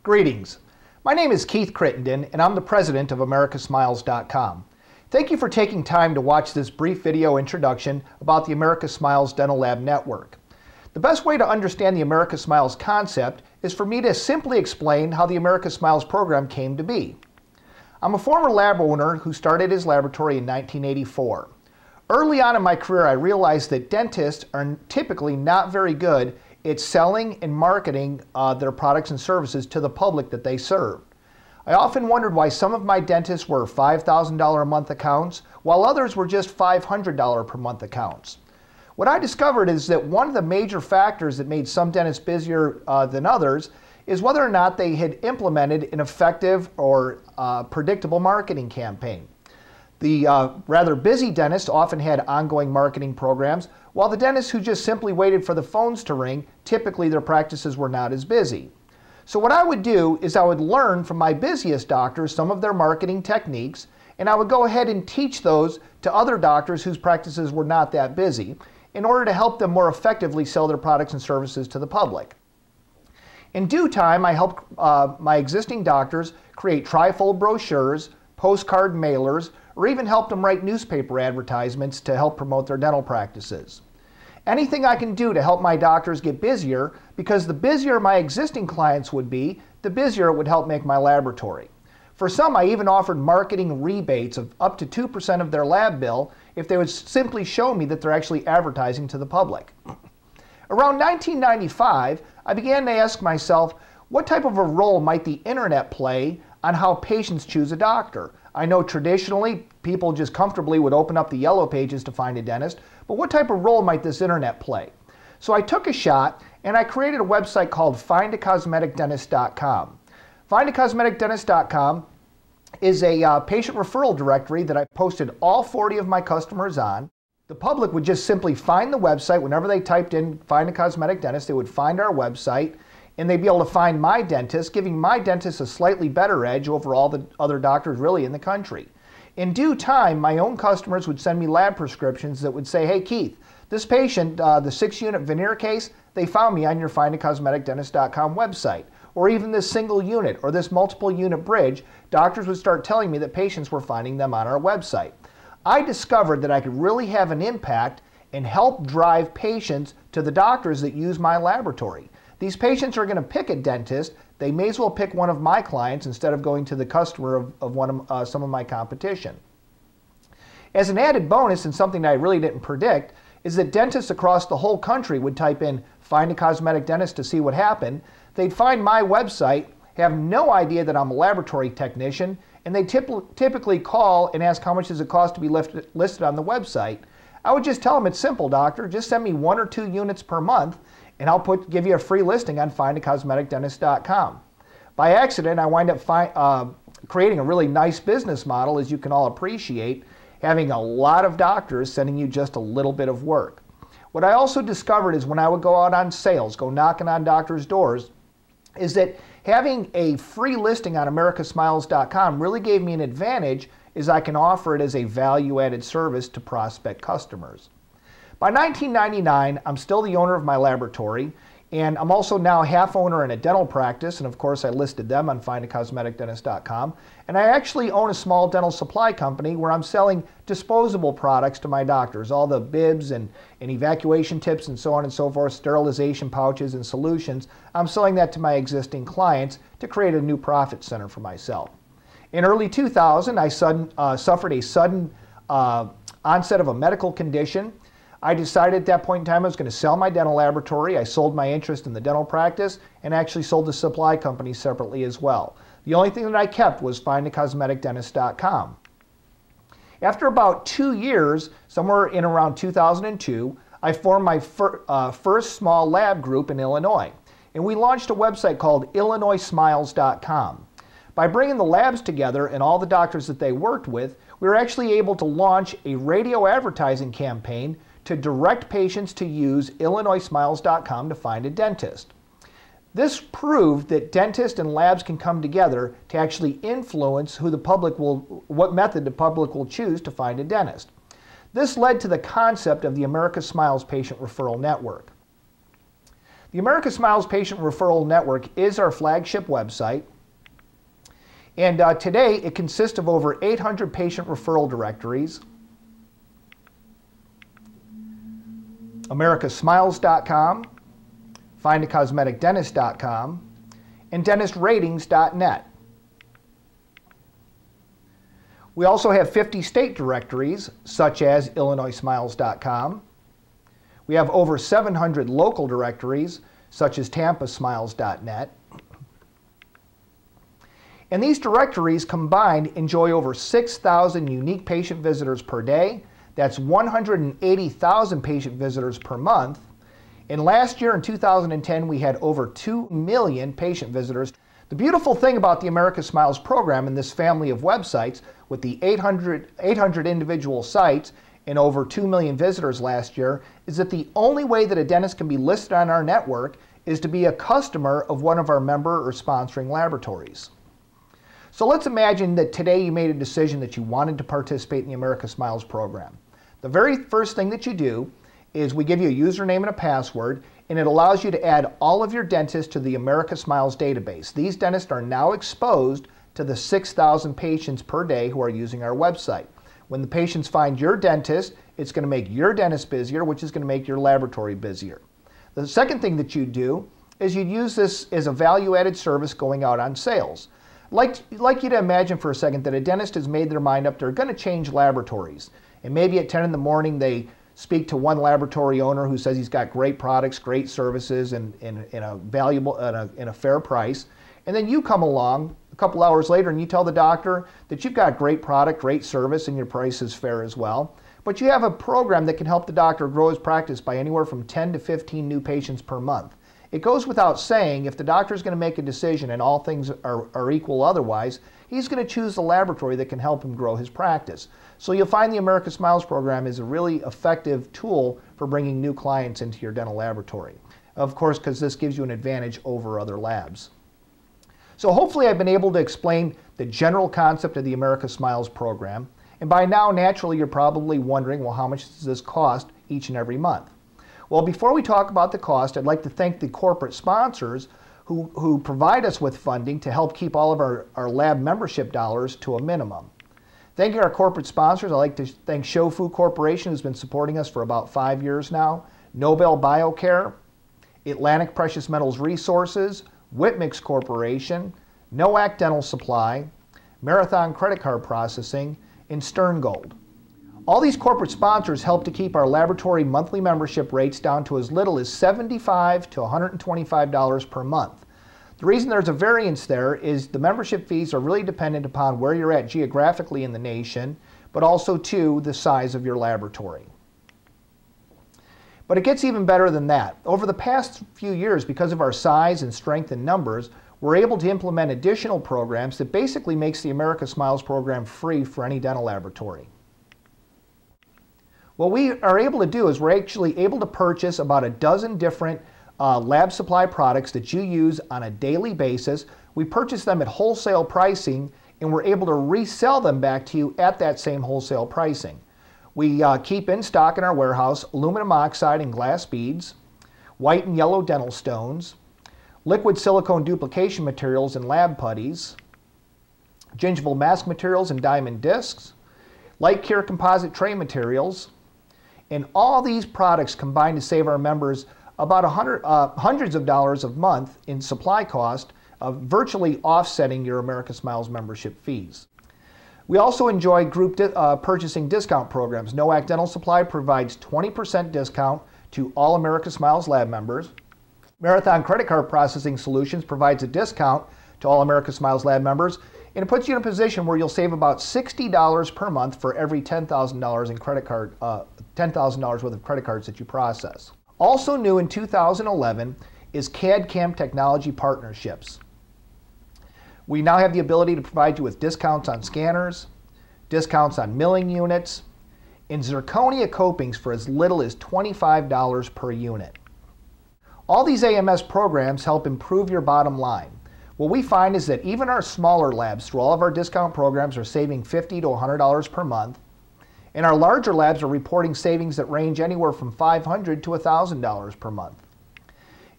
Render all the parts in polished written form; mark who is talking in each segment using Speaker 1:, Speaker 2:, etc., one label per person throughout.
Speaker 1: Greetings. My name is Keith Crittenden, and I'm the president of AmericaSmiles.com. Thank you for taking time to watch this brief video introduction about the America Smiles Dental Lab Network. The best way to understand the America Smiles concept is for me to simply explain how the America Smiles program came to be. I'm a former lab owner who started his laboratory in 1984. Early on in my career, I realized that dentists are typically not very good at selling and marketing their products and services to the public that they serve. I often wondered why some of my dentists were $5,000 a month accounts, while others were just $500 per month accounts. What I discovered is that one of the major factors that made some dentists busier than others is whether or not they had implemented an effective or predictable marketing campaign. The rather busy dentists often had ongoing marketing programs, while the dentists who just simply waited for the phones to ring, typically their practices were not as busy. So what I would do is I would learn from my busiest doctors some of their marketing techniques, and I would go ahead and teach those to other doctors whose practices were not that busy in order to help them more effectively sell their products and services to the public. In due time, I helped my existing doctors create trifold brochures, postcard mailers, or even helped them write newspaper advertisements to help promote their dental practices. Anything I can do to help my doctors get busier, because the busier my existing clients would be, the busier it would help make my laboratory. For some, I even offered marketing rebates of up to 2% of their lab bill if they would simply show me that they're actually advertising to the public. Around 1995, I began to ask myself, what type of a role might the internet play on how patients choose a doctor? I know traditionally people just comfortably would open up the yellow pages to find a dentist, but what type of role might this internet play? So I took a shot and I created a website called findacosmeticdentist.com. Findacosmeticdentist.com is a patient referral directory that I posted all 40 of my customers on. The public would just simply find the website. Whenever they typed in Find a Cosmetic Dentist, they would find our website, and they'd be able to find my dentist, giving my dentist a slightly better edge over all the other doctors really in the country. In due time, my own customers would send me lab prescriptions that would say, hey Keith, this patient, the 6-unit veneer case, they found me on your findacosmeticdentist.com website. Or even this single unit or this multiple unit bridge, doctors would start telling me that patients were finding them on our website. I discovered that I could really have an impact and help drive patients to the doctors that use my laboratory. These patients are going to pick a dentist. They may as well pick one of my clients instead of going to the customer of some of my competition. As an added bonus, and something that I really didn't predict, is that dentists across the whole country would type in Find a Cosmetic Dentist to see what happened. They'd find my website, have no idea that I'm a laboratory technician, and they typically call and ask how much does it cost to be listed on the website. I would just tell them it's simple, doctor. Just send me 1 or 2 units per month, and I'll give you a free listing on findacosmeticdentist.com. By accident, I wind up creating a really nice business model, as you can all appreciate, having a lot of doctors sending you just a little bit of work. What I also discovered is when I would go out on sales, go knocking on doctors' doors, is that having a free listing on AmericaSmiles.com really gave me an advantage, as I can offer it as a value-added service to prospect customers. By 1999, I'm still the owner of my laboratory, and I'm also now half owner in a dental practice, and of course I listed them on findacosmeticdentist.com. And I actually own a small dental supply company where I'm selling disposable products to my doctors, all the bibs and evacuation tips and so on and so forth, sterilization pouches and solutions. I'm selling that to my existing clients to create a new profit center for myself. In early 2000, I suffered a sudden onset of a medical condition. I decided at that point in time I was going to sell my dental laboratory. I sold my interest in the dental practice and actually sold the supply company separately as well. The only thing that I kept was findacosmeticdentist.com. After about 2 years, somewhere in around 2002, I formed my first small lab group in Illinois, and we launched a website called IllinoisSmiles.com. By bringing the labs together and all the doctors that they worked with, we were actually able to launch a radio advertising campaign to direct patients to use IllinoisSmiles.com to find a dentist. This proved that dentists and labs can come together to actually influence what method the public will choose to find a dentist. This led to the concept of the America Smiles Patient Referral Network. The America Smiles Patient Referral Network is our flagship website. And today it consists of over 800 patient referral directories, americasmiles.com, findacosmeticdentist.com, and dentistratings.net. We also have 50 state directories, such as illinoissmiles.com. We have over 700 local directories, such as tampasmiles.net. And these directories combined enjoy over 6,000 unique patient visitors per day. That's 180,000 patient visitors per month. And last year in 2010, we had over 2 million patient visitors. The beautiful thing about the America Smiles program and this family of websites with the 800 individual sites and over 2 million visitors last year is that the only way that a dentist can be listed on our network is to be a customer of one of our member or sponsoring laboratories. So let's imagine that today you made a decision that you wanted to participate in the America Smiles program. The very first thing that you do is we give you a username and a password, and it allows you to add all of your dentists to the America Smiles database. These dentists are now exposed to the 6,000 patients per day who are using our website. When the patients find your dentist, it's going to make your dentist busier, which is going to make your laboratory busier. The second thing that you do is you use this as a value-added service going out on sales. Like you to imagine for a second that a dentist has made their mind up, they're going to change laboratories. And maybe at 10 in the morning they speak to one laboratory owner who says he's got great products, great services, and a valuable and a fair price. And then you come along a couple hours later and you tell the doctor that you've got great product, great service, and your price is fair as well. But you have a program that can help the doctor grow his practice by anywhere from 10 to 15 new patients per month. It goes without saying, if the doctor is going to make a decision and all things are equal otherwise, he's going to choose the laboratory that can help him grow his practice. So you'll find the America Smiles program is a really effective tool for bringing new clients into your dental laboratory. Of course, because this gives you an advantage over other labs. So hopefully I've been able to explain the general concept of the America Smiles program. And by now, naturally, you're probably wondering, well, how much does this cost each and every month? Well, before we talk about the cost, I'd like to thank the corporate sponsors who provide us with funding to help keep all of our lab membership dollars to a minimum. Thanking our corporate sponsors, I'd like to thank Shofu Corporation, who's been supporting us for about 5 years now, Nobel Biocare, Atlantic Precious Metals Resources, Whitmix Corporation, Noack Dental Supply, Marathon Credit Card Processing, and Stern Gold. All these corporate sponsors help to keep our laboratory monthly membership rates down to as little as $75 to $125 per month. The reason there's a variance there is the membership fees are really dependent upon where you're at geographically in the nation, but also to the size of your laboratory. But it gets even better than that. Over the past few years, because of our size and strength in numbers, we're able to implement additional programs that basically makes the America Smiles program free for any dental laboratory. What we are able to do is we're actually able to purchase about a dozen different lab supply products that you use on a daily basis. We purchase them at wholesale pricing, and we're able to resell them back to you at that same wholesale pricing. We keep in stock in our warehouse aluminum oxide and glass beads, white and yellow dental stones, liquid silicone duplication materials and lab putties, gingival mask materials and diamond discs, light cure composite tray materials, and all these products combine to save our members about hundreds of dollars a month in supply cost, virtually offsetting your America Smiles membership fees. We also enjoy group purchasing discount programs. Noack Dental Supply provides 20% discount to all America Smiles lab members. Marathon Credit Card Processing Solutions provides a discount to all America Smiles lab members, and it puts you in a position where you'll save about $60 per month for every $10,000 in credit card, $10,000 worth of credit cards that you process. Also new in 2011 is CAD/CAM technology partnerships. We now have the ability to provide you with discounts on scanners, discounts on milling units, and zirconia copings for as little as $25 per unit. All these AMS programs help improve your bottom line. What we find is that even our smaller labs, through all of our discount programs, are saving $50 to $100 per month, and our larger labs are reporting savings that range anywhere from $500 to $1,000 per month.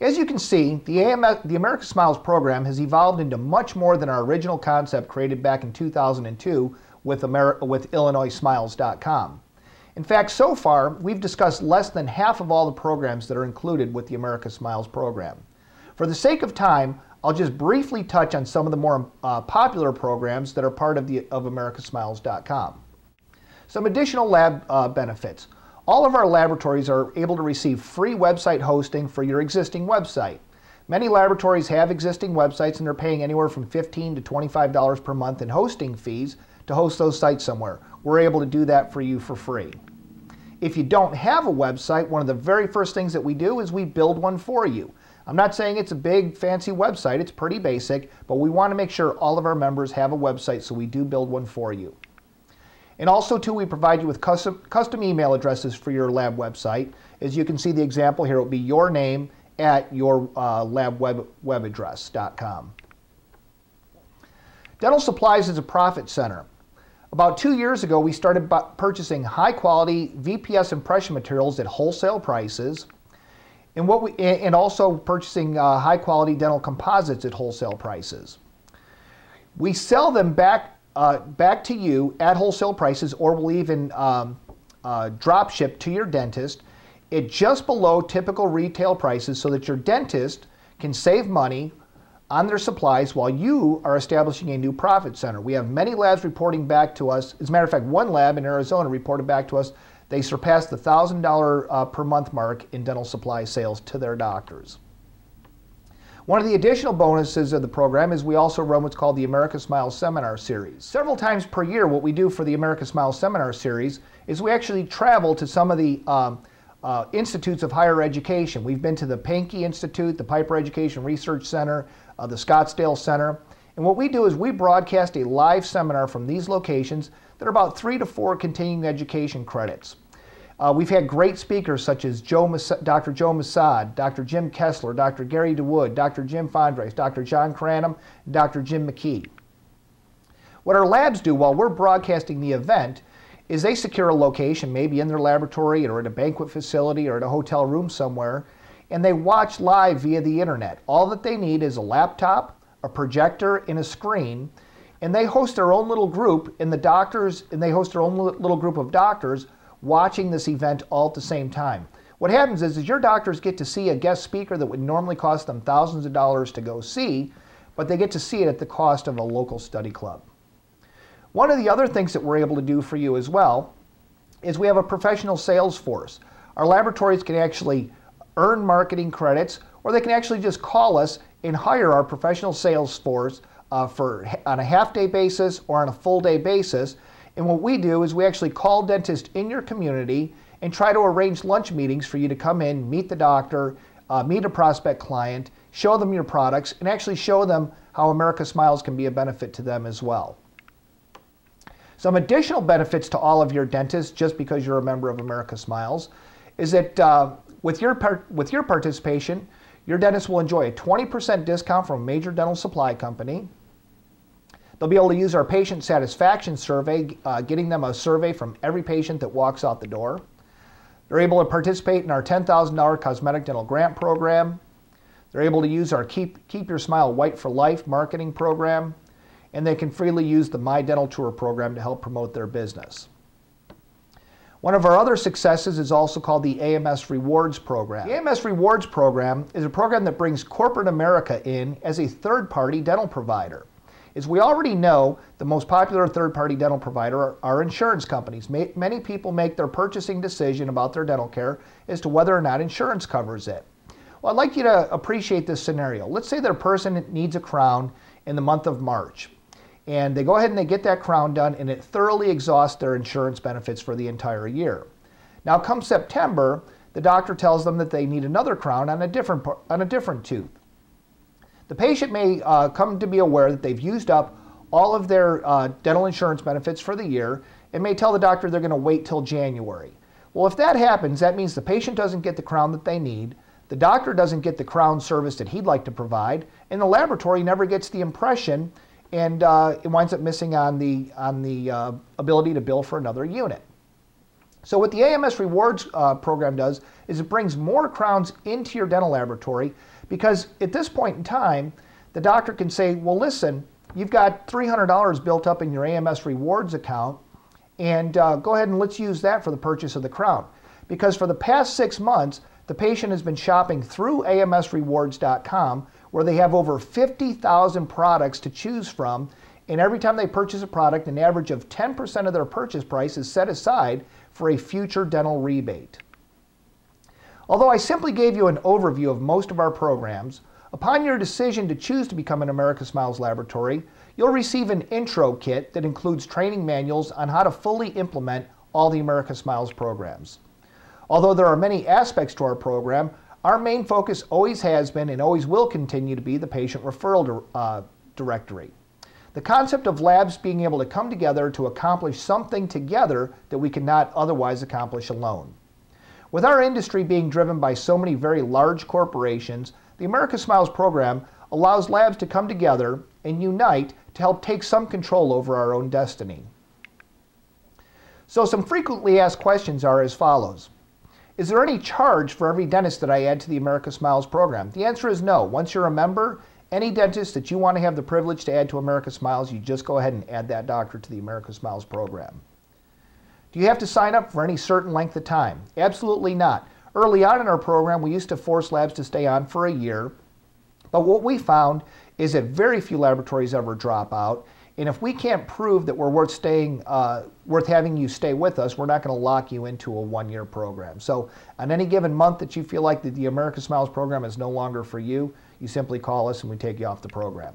Speaker 1: As you can see, the America Smiles program has evolved into much more than our original concept created back in 2002 with IllinoisSmiles.com. In fact, so far, we've discussed less than half of all the programs that are included with the America Smiles program. For the sake of time, I'll just briefly touch on some of the more popular programs that are part of AmericaSmiles.com. Some additional lab benefits. All of our laboratories are able to receive free website hosting for your existing website. Many laboratories have existing websites and they're paying anywhere from $15 to $25 per month in hosting fees to host those sites somewhere. We're able to do that for you for free. If you don't have a website, one of the very first things that we do is we build one for you. I'm not saying it's a big fancy website, it's pretty basic, but we want to make sure all of our members have a website, so we do build one for you. And also too, we provide you with custom email addresses for your lab website. As you can see the example here, it will be your name at your labwebaddress.com. Dental supplies is a profit center. About 2 years ago, we started purchasing high quality VPS impression materials at wholesale prices, and also purchasing high quality dental composites at wholesale prices. We sell them back to you at wholesale prices, or we'll even drop ship to your dentist at just below typical retail prices so that your dentist can save money on their supplies while you are establishing a new profit center. We have many labs reporting back to us. As a matter of fact, one lab in Arizona reported back to us they surpassed the $1,000 per month mark in dental supply sales to their doctors. One of the additional bonuses of the program is we also run what's called the America Smiles Seminar Series. Several times per year, what we do for the America Smiles Seminar Series is we actually travel to some of the institutes of higher education. We've been to the Pankey Institute, the Piper Education Research Center, the Scottsdale Center. And what we do is we broadcast a live seminar from these locations that are about 3 to 4 continuing education credits. We've had great speakers such as Dr. Joe Masad, Dr. Jim Kessler, Dr. Gary DeWood, Dr. Jim Fondres, Dr. John Cranham, and Dr. Jim McKee. What our labs do while we're broadcasting the event is they secure a location, maybe in their laboratory or at a banquet facility or at a hotel room somewhere, and they watch live via the internet. All that they need is a laptop, a projector, and a screen, and they host their own little group, and they host their own little group of doctors watching this event all at the same time. What happens is your doctors get to see a guest speaker that would normally cost them thousands of dollars to go see, but they get to see it at the cost of a local study club. One of the other things that we're able to do for you as well is we have a professional sales force. Our laboratories can actually earn marketing credits, or they can actually just call us and hire our professional sales force on a half-day basis or on a full-day basis. And what we do is we actually call dentists in your community and try to arrange lunch meetings for you to come in, meet the doctor, meet a prospect client, show them your products, and actually show them how America Smiles can be a benefit to them as well. Some additional benefits to all of your dentists, just because you're a member of America Smiles, is that with your participation, your dentist will enjoy a 20% discount from a major dental supply company. They'll be able to use our patient satisfaction survey, getting them a survey from every patient that walks out the door. They're able to participate in our $10,000 cosmetic dental grant program. They're able to use our Keep Your Smile White for Life marketing program. And they can freely use the My Dental Tour program to help promote their business. One of our other successes is also called the AMS Rewards program. The AMS Rewards program is a program that brings corporate America in as a third-party dental provider. As we already know, the most popular third-party dental provider are insurance companies. Many people make their purchasing decision about their dental care as to whether or not insurance covers it. Well, I'd like you to appreciate this scenario. Let's say that a person needs a crown in the month of March, and they go ahead and they get that crown done, and it thoroughly exhausts their insurance benefits for the entire year. Now, come September, the doctor tells them that they need another crown on a different tooth. The patient may come to be aware that they've used up all of their dental insurance benefits for the year and may tell the doctor they're going to wait till January. Well, if that happens, that means the patient doesn't get the crown that they need, the doctor doesn't get the crown service that he'd like to provide, and the laboratory never gets the impression, and it winds up missing on the ability to bill for another unit. So what the AMS Rewards program does is it brings more crowns into your dental laboratory, because at this point in time, the doctor can say, well, listen, you've got $300 built up in your AMS Rewards account, and go ahead and let's use that for the purchase of the crown. Because for the past 6 months, the patient has been shopping through amsrewards.com, where they have over 50,000 products to choose from, and every time they purchase a product, an average of 10% of their purchase price is set aside for a future dental rebate. Although I simply gave you an overview of most of our programs, upon your decision to choose to become an America Smiles laboratory, you'll receive an intro kit that includes training manuals on how to fully implement all the America Smiles programs. Although there are many aspects to our program, our main focus always has been and always will continue to be the patient referral directory. The concept of labs being able to come together to accomplish something together that we cannot otherwise accomplish alone. With our industry being driven by so many very large corporations, the America Smiles program allows labs to come together and unite to help take some control over our own destiny. So some frequently asked questions are as follows. Is there any charge for every dentist that I add to the America Smiles program? The answer is no. Once you're a member, any dentist that you want to have the privilege to add to America Smiles, you just go ahead and add that doctor to the America Smiles program. Do you have to sign up for any certain length of time? Absolutely not. Early on in our program, we used to force labs to stay on for a year, but what we found is that very few laboratories ever drop out, and if we can't prove that we're worth having you stay with us, we're not going to lock you into a one-year program. So on any given month that you feel like that the America Smiles program is no longer for you, you simply call us and we take you off the program.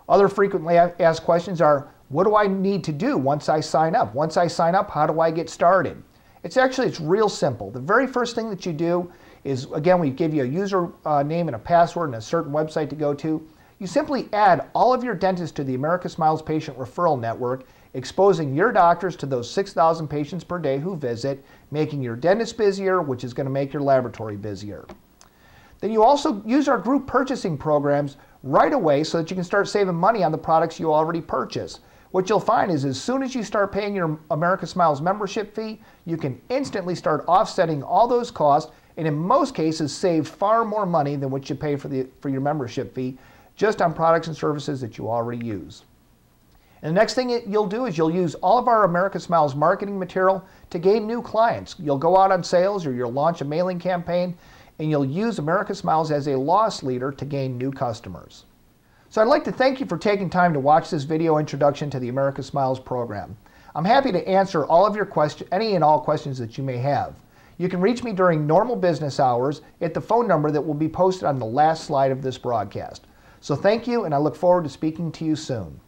Speaker 1: Other frequently asked questions are, what do I need to do once I sign up? Once I sign up, how do I get started? It's real simple. The very first thing that you do is, again, we give you a user name and a password and a certain website to go to. You simply add all of your dentists to the America Smiles Patient Referral Network, exposing your doctors to those 6,000 patients per day who visit, making your dentist busier, which is going to make your laboratory busier. Then you also use our group purchasing programs right away so that you can start saving money on the products you already purchase. What you'll find is as soon as you start paying your America Smiles membership fee, you can instantly start offsetting all those costs, and in most cases save far more money than what you pay for your membership fee just on products and services that you already use. And the next thing you'll do is you'll use all of our America Smiles marketing material to gain new clients. You'll go out on sales or you'll launch a mailing campaign, and you'll use America Smiles as a loss leader to gain new customers. So I'd like to thank you for taking time to watch this video introduction to the America Smiles program. I'm happy to answer all of your questions, any and all questions that you may have. You can reach me during normal business hours at the phone number that will be posted on the last slide of this broadcast. So thank you, and I look forward to speaking to you soon.